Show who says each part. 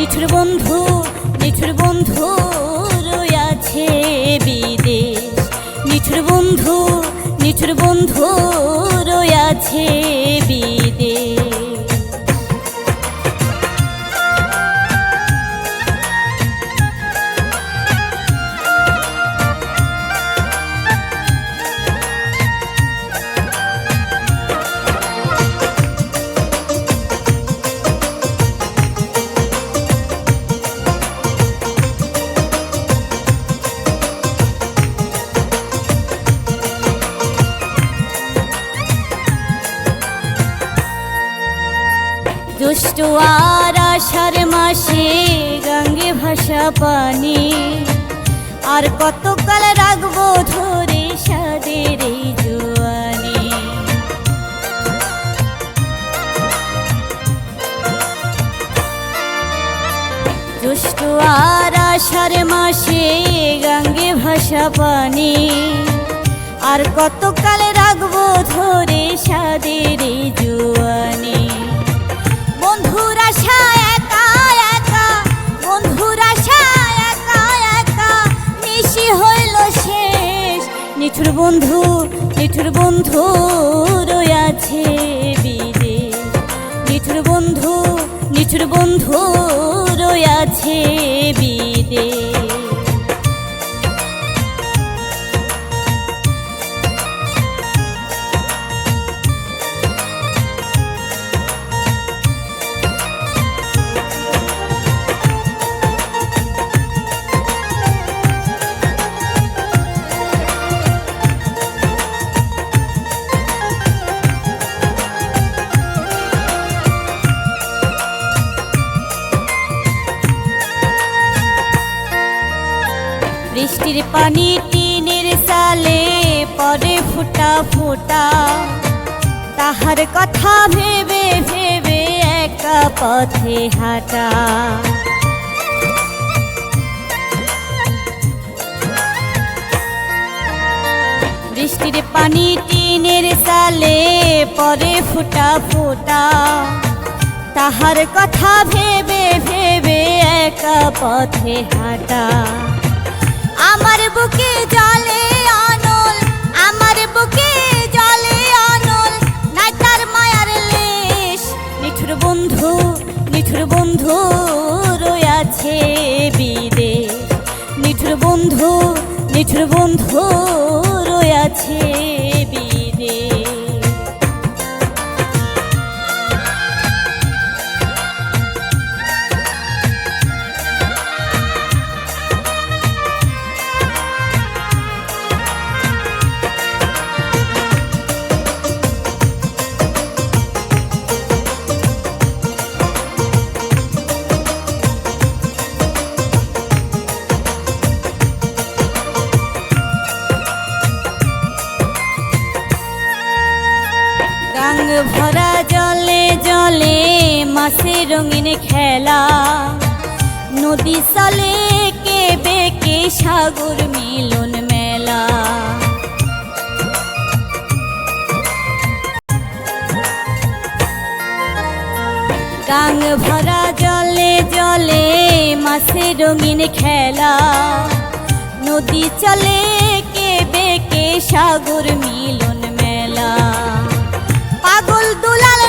Speaker 1: নিঠুর বন্ধু রয়েছে বিদেশ, নিঠুর বন্ধু রয়েছে বিদেশ। জ্যৈষ্ঠ আর আষাঢ় মাসে গঙ্গে ভাসা পানি, আর কতকাল রাখবো ধরে সাদের এই জোয়ানি। জ্যৈষ্ঠ আর আষাঢ় মাসে গঙ্গে ভাসা পানি, আর কতকাল রাখবো ধরে সাদের এই জোয়ানি। বন্ধুর আশা একা একা, বন্ধুর আশা একা একা নিশি হইল শেষ। নিঠুর বন্ধু রয়েছে বিদেশ, নিঠুর বন্ধু রয়েছে বিদেশ। বৃষ্টির পানি টিনের চালে পড়ে ফোঁটা ফোঁটা, তাহার কথা ভেবে ভেবে একা পথে হাঁটা। বৃষ্টির পানি টিনের চালে পড়ে ফোঁটা ফোঁটা, তাহার কথা ভেবে ভেবে একা পথে হাঁটা। আমার বুকে জলে অনল, আমার বুকে জলে অনল, নাই তার মায়ার লেশ। নিঠুর বন্ধু রয়েছে বিদেশ, নিঠুর বন্ধু রয়েছে বিদেশ। গাং ভরা জলে জলে মাছের রঙিন খেলা, নদী চলে কে বেকে সাগর মিলন মেলা। গাং ভরা জলে জলে মাছের রঙিন খেলা, নদী চলে কে বেকে সাগর মিলন মেলা। পাগল দুলাল